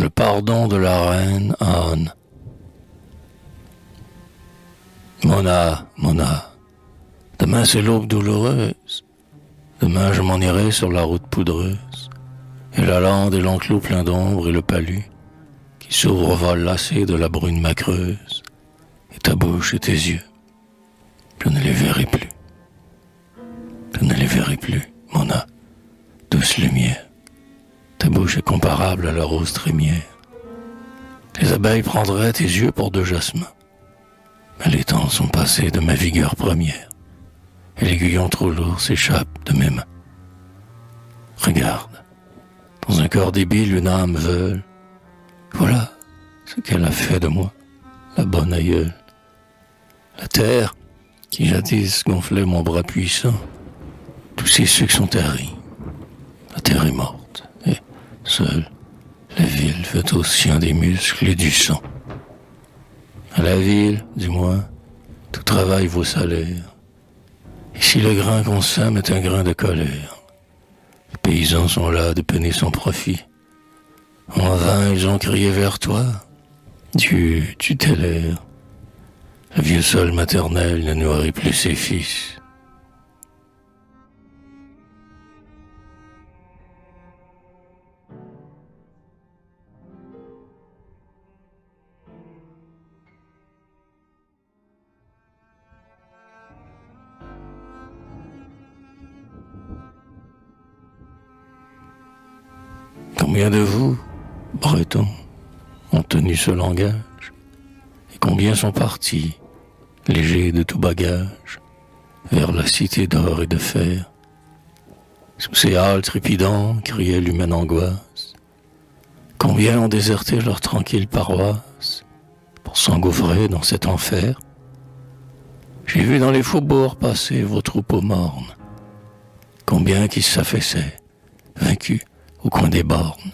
le pardon de la reine Anne. Mona, demain c'est l'aube douloureuse. Demain je m'en irai sur la route poudreuse, et la lande et l'enclos plein d'ombre et le palu qui s'ouvre au vol lassé de la brune macreuse, et ta bouche et tes yeux, je ne les verrai plus. Je ne les verrai plus, Mona, douce lumière. Ta bouche est comparable à la rose trémière. Les abeilles prendraient tes yeux pour de jasmin. Mais les temps sont passés de ma vigueur première, et l'aiguillon trop lourd s'échappe de mes mains. Regarde, dans un corps débile une âme veule. Voilà ce qu'elle a fait de moi, la bonne aïeule. La terre, qui jadis gonflait mon bras puissant, tous ses sucs sont taris. La terre est morte, et seule, la ville fait au sien des muscles et du sang. À la ville, du moins, tout travail vaut salaire. Et si le grain qu'on sème est un grain de colère, les paysans sont là de peiner son profit. En vain, ils ont crié vers toi. Dieu, tu t'es l'air. Le vieux sol maternel ne nourrit plus ses fils. Combien de vous, Bretons, ont tenu ce langage, et combien sont partis, légers de tout bagage, vers la cité d'or et de fer. Sous ces halles trépidantes criait l'humaine angoisse. Combien ont déserté leur tranquille paroisse pour s'engouffrer dans cet enfer. J'ai vu dans les faubourgs passer vos troupeaux mornes. Combien qui s'affaissaient, vaincus au coin des bornes.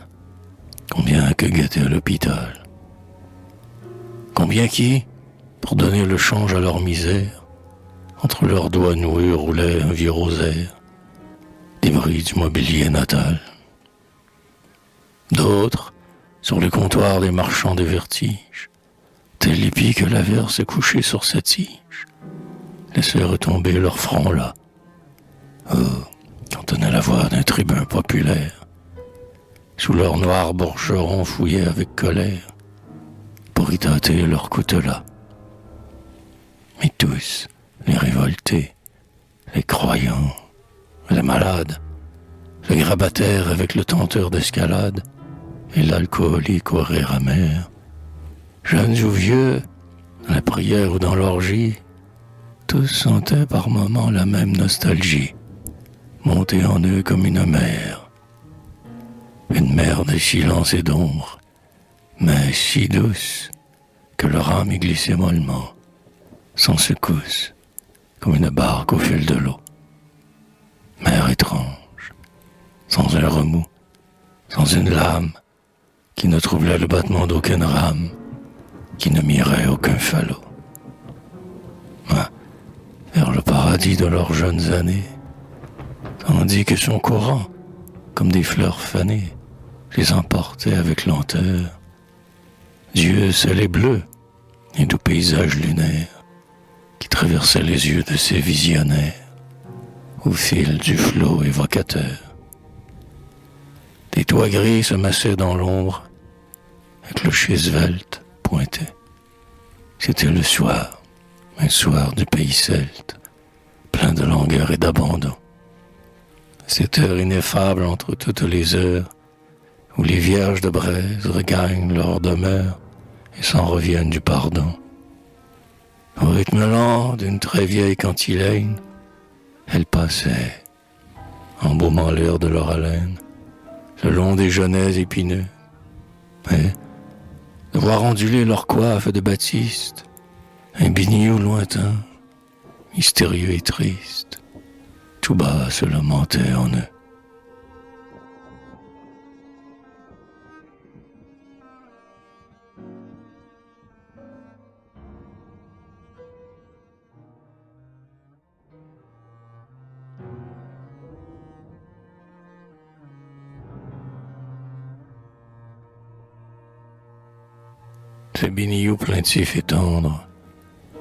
Combien que guettait à l'hôpital. Combien qui, pour donner le change à leur misère, entre leurs doigts noués roulait un vieux rosaire, débris du mobilier natal. D'autres, sur les comptoirs des marchands des vertiges, tels l'hippie que l'averse couchée sur sa tige, laissaient retomber leur front là. Oh, qu'entonnait la voix d'un tribun populaire. Sous leurs noirs bourgerons fouillaient avec colère pour y tâter leur coutelas. Mais tous, les révoltés, les croyants, les malades, le grabataire avec le tenteur d'escalade et l'alcoolique au rire amer, jeunes ou vieux, dans la prière ou dans l'orgie, tous sentaient par moments la même nostalgie, monter en eux comme une mer. Une mer de silence et d'ombre, mais si douce que leur âme y glissait mollement, sans secousse, comme une barque au fil de l'eau. Mer étrange, sans un remous, sans une lame, qui ne troublait le battement d'aucune rame, qui ne mirait aucun falot. Mais, vers le paradis de leurs jeunes années, tandis que son courant, comme des fleurs fanées, les emportait avec lenteur. Dieu ciel et bleu, et doux paysages lunaires, qui traversaient les yeux de ces visionnaires, au fil du flot évocateur. Des toits gris se massaient dans l'ombre, un clocher svelte pointait. C'était le soir, un soir du pays celte, plein de langueur et d'abandon. Cette heure ineffable entre toutes les heures, où les vierges de braise regagnent leur demeure et s'en reviennent du pardon. Au rythme lent d'une très vieille cantilène, elles passaient, embaumant l'air de leur haleine, le long des genêts épineux. Et, de voir onduler leur coiffe de batiste, un biniou lointain, mystérieux et triste, tout bas se lamentait en eux. ce biniou plaintif et tendre,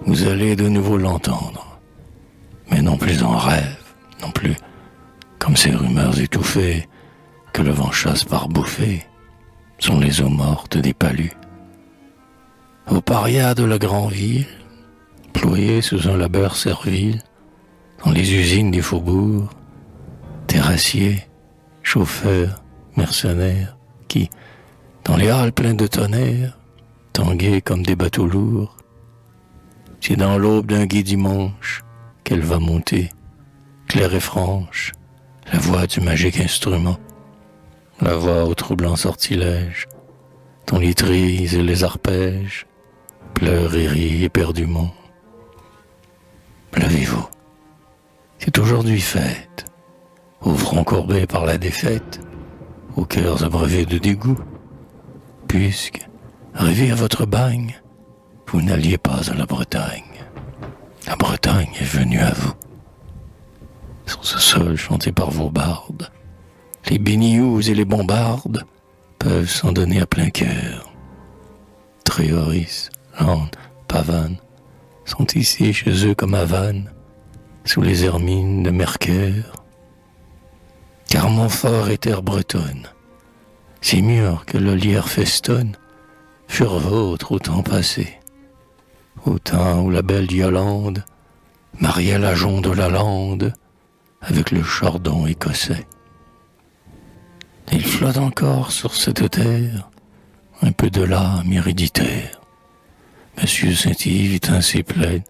vous allez de nouveau l'entendre, mais non plus en rêve, non plus comme ces rumeurs étouffées que le vent chasse par bouffées, sont les eaux mortes des palus. Aux parias de la grande ville, ployés sous un labeur servile, dans les usines des faubourgs, terrassiers, chauffeurs, mercenaires, qui, dans les halles pleines de tonnerre, tangués comme des bateaux lourds, c'est dans l'aube d'un gai dimanche qu'elle va monter, claire et franche, la voix du magique instrument, la voix au troublant sortilège, dont les trilles et les arpèges pleurent et rient éperdument. Levez-vous, c'est aujourd'hui fête, aux fronts courbés par la défaite, aux cœurs abreuvés de dégoût, puisque, arrivé à votre bagne, vous n'alliez pas à la Bretagne. La Bretagne est venue à vous. Sur ce sol chanté par vos bardes, les binious et les bombardes peuvent s'en donner à plein cœur. Tréoris, Lande, Pavane sont ici chez eux comme à Vannes, sous les hermines de Mercœur. Car Montfort et terre bretonne, si mûrs que le lierre festonne, furent vôtres au temps passé, au temps où la belle Yolande mariait la jonc de la lande avec le chardon écossais. Il flotte encore sur cette terre un peu de l'âme héréditaire. Monsieur Saint-Yves est ainsi plein.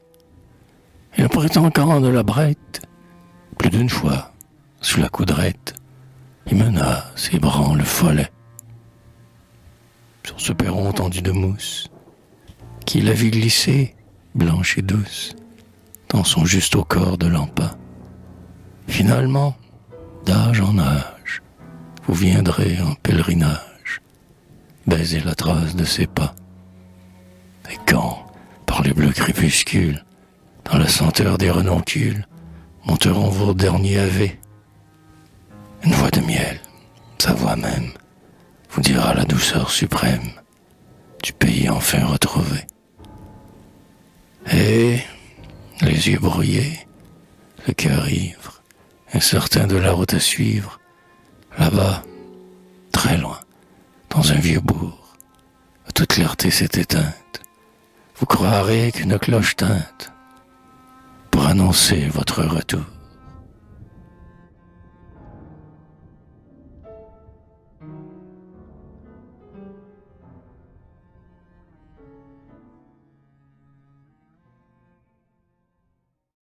Il prétend quand de la brette, plus d'une fois, sous la coudrette, il menace et branle le follet. Sur ce perron tendu de mousse, qui la vit glisser, blanche et douce, dans son juste au corps de l'empas. Finalement, d'âge en âge, vous viendrez en pèlerinage, baiser la trace de ses pas. Et quand, par les bleus crépuscules, dans la senteur des renoncules, monteront vos derniers avés, une voix de miel, sa voix même, vous dira la douceur suprême du pays enfin retrouvé. Et, les yeux brouillés, le cœur ivre, incertain de la route à suivre, là-bas, très loin, dans un vieux bourg, où toute clarté s'est éteinte, vous croirez qu'une cloche tinte pour annoncer votre retour.